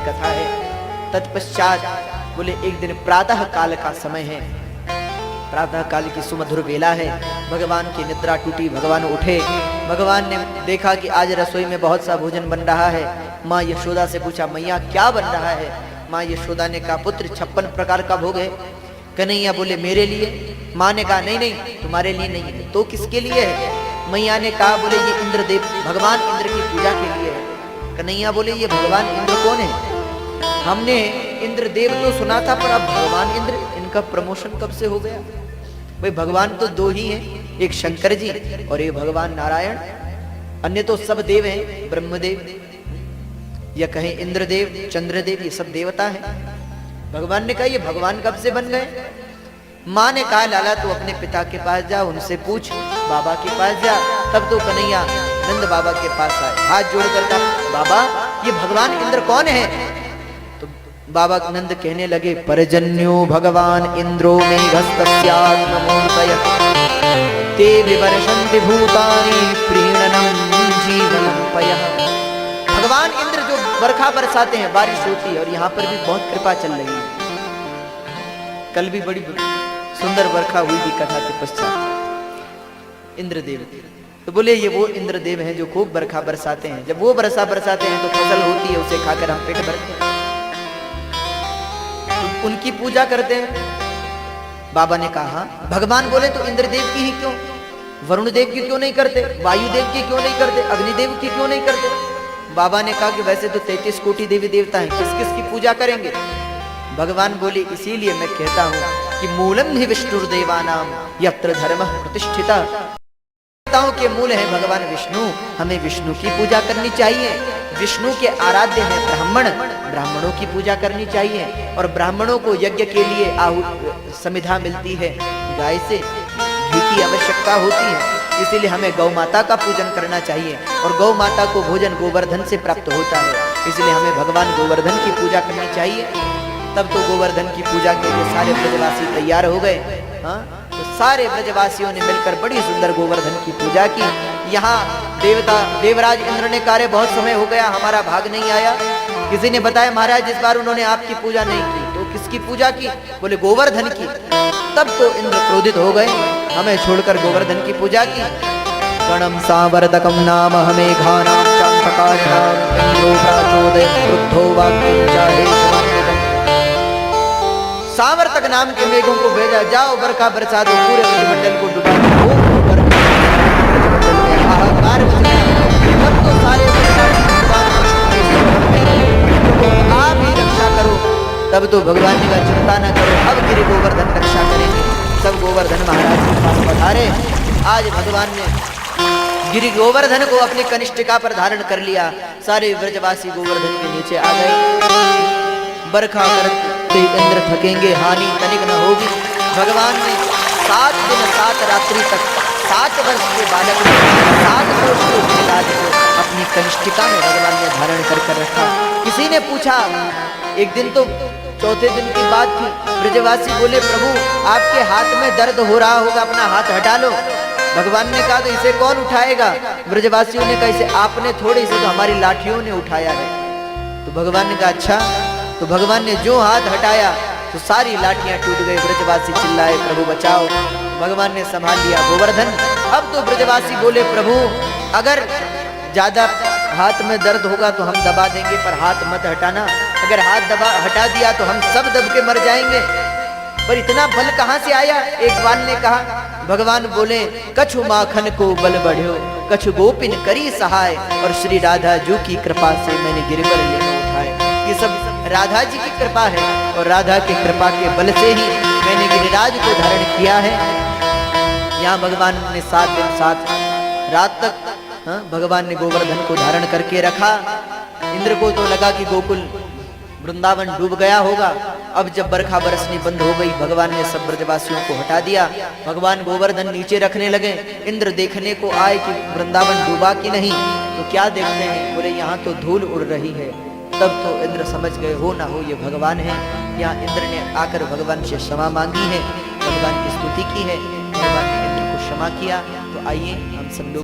कथा है। तत्पश्चात बोले एक दिन प्रातः काल का समय है, प्रातः काल की सुमधुर बेला है। भगवान की निद्रा टूटी, भगवान उठे। भगवान ने देखा कि आज रसोई में बहुत सा भोजन बन रहा है। माँ यशोदा से पूछा, मैया क्या बन रहा है? माँ यशोदा ने कहा, पुत्र 56 प्रकार का भोग है। कन्हैया बोले, मेरे लिए? माँ ने कहा, नहीं नहीं, तुम्हारे लिए नहीं है। तो किसके लिए है? मैया ने कहा, बोले ये इंद्रदेव, भगवान इंद्र की पूजा के लिए है। कन्हैया बोले, ये भगवान इंद्र कौन है? हमने इंद्रदेव तो सुना था, पर अब भगवान इंद्र, इनका प्रमोशन कब से हो गया? भाई भगवान तो दो ही हैं, एक शंकर जी और एक भगवान नारायण। अन्य तो सब देव हैं, ब्रह्मदेव या कहें इंद्रदेव, चंद्रदेव, ये सब देवता हैं। भगवान ने कहा, ये भगवान कब से बन गए? माँ ने कहा, लाला तू अपने पिता के पास जा, उनसे पूछ, बाबा के पास जा। तब तो कन्हैया नंद बाबा के पास आए, हाथ जोड़कर कहा, बाबा ये भगवान इंद्र कौन है? तो बाबा नंद कहने लगे, परजन्यो भगवान इंद्रो मेघस्तस्यात्ममूर्तयः ते विवर्षन्ति भूतानि प्रीणनं जीवनं पयः। भगवान इंद्र जो बरखा बरसाते हैं, बारिश होती है, और यहाँ पर भी बहुत कृपा चल रही है। कल भी बड़ी सुंदर बरखा हुई थी कथा के पश्चात। इंद्रदेव, तो बोले ये वो इंद्रदेव हैं जो खूब बरखा बरसाते हैं। जब वो बरसा बरसाते हैं तो फसल होती है, उसे खाकर हम पेट भरते हैं, तो उनकी पूजा करते हैं। बाबा ने कहा, भगवान बोले तो इंद्रदेव की ही क्यों, वरुण देव की क्यों नहीं करते, वायुदेव की क्यों नहीं करते, अग्निदेव की क्यों नहीं करते? बाबा ने कहा कि वैसे तो 33 कोटि देवी देवता हैं, किस किस की पूजा करेंगे? भगवान बोले, इसीलिए मैं कहता हूं कि मूलम ही विष्णुर्देवानाम यत्र धर्मः प्रतिष्ठितः। देवताओं के मूल है भगवान विष्णु, हमें विष्णु की पूजा करनी चाहिए। विष्णु के आराध्य है ब्राह्मण, ब्राह्मणों की पूजा करनी चाहिए। और ब्राह्मणों को यज्ञ के लिए समिधा मिलती है, गाय से घी की आवश्यकता होती है, इसीलिए हमें गौ माता का पूजन करना चाहिए। और गौ माता को भोजन गोवर्धन से प्राप्त होता है, इसलिए हमें भगवान गोवर्धन की पूजा करनी चाहिए। तब तो गोवर्धन की पूजा के लिए सारे ब्रजवासी तैयार हो गए। हाँ, तो सारे ब्रजवासियों ने मिलकर बड़ी सुंदर गोवर्धन की पूजा की। यहाँ देवराज इंद्र ने कहा, बहुत समय हो गया, हमारा भाग नहीं आया। किसी ने बताया, महाराज इस बार उन्होंने आपकी पूजा नहीं की। तो किसकी पूजा की? बोले गोवर्धन की। तब तो इंद्र क्रोधित हो गए, हमें छोड़कर गोवर्धन की पूजा की। गणम सावर्धकम नाम हमें घानाम चांतकारिणाम इंद्रो प्राचोदयत् क्रुद्धो वाक्यं चाहे। सावर्तक नाम के मेघों को भेजा, जाओ बरखा बरसा दो, पूरे ब्रजमंडल को डुबा दो। हाहाकार मचा। तब तो सारे आप ही रक्षा करो। तब तो भगवान ने कहा, चिंता न करो, अब गिरि गोवर्धन रक्षा करेंगे। सब गोवर्धन महाराज के पास पधारे। आज भगवान ने गिरि गोवर्धन को अपनी कनिष्ठिका पर धारण कर लिया। सारे ब्रजवासी गोवर्धन के नीचे आ गए। बरखा करते इंद्र थकेंगे, हानि तनिक न होगी। भगवान ने 7 दिन 7 रात्रि तक 7 वर्ष के बालक को, 7 वर्ष के लाज को अपनी कनिष्ठिका में भगवान ने धारण कर रखा। किसी ने पूछा, एक दिन तो चौथे दिन की बात थी, ब्रजवासी बोले, प्रभु आपके हाथ में दर्द हो रहा होगा, अपना हाथ हटा लो। भगवान ने कहा, तो इसे कौन उठाएगा? ब्रजवासियों ने कहा, इसे आपने थोड़ी, इसे तो हमारी लाठियों ने उठाया है। तो भगवान ने कहा, अच्छा। तो भगवान ने जो हाथ हटाया तो सारी लाठियां टूट गई। ब्रजवासी चिल्लाए, प्रभु बचाओ। भगवान ने संभाल लिया गोवर्धन। अब तो ब्रजवासी बोले, प्रभु अगर ज्यादा हाथ में दर्द होगा तो हम दबा देंगे, पर हाथ मत हटाना। अगर हाथ हटा दिया तो हम सब दब के मर जाएंगे। पर इतना बल कहाँ से आया? एक बाल ने कहा, भगवान बोले, कछु माखन को बल बढ़्यो, कछु गोपिन करी सहाय। और श्री राधा जू की कृपा से मैंने गिरिवर लेकर उठाए। ये सब राधा जी की कृपा है, और राधा की कृपा के बल से ही मैंने गिरिराज को धारण किया है। यहाँ भगवान ने 7 दिन 7 रात तक भगवान ने गोवर्धन को धारण करके रखा। इंद्र को तो लगा कि गोकुल वृंदावन डूब गया होगा। अब जब बरखा बरसनी बंद हो गई, भगवान ने सब ब्रजवासियों को हटा दिया। भगवान गोवर्धन नीचे रखने लगे। इंद्र देखने को आए कि वृंदावन डूबा कि नहीं। तो क्या देखते हैं? बोले, यहाँ तो धूल उड़ रही है। तब तो इंद्र समझ गए, हो ना हो ये भगवान है। यहाँ इंद्र ने आकर भगवान से क्षमा मांगी है, भगवान की स्तुति की है, भगवान ने इंद्र को क्षमा किया। तो आइए हम सब लोग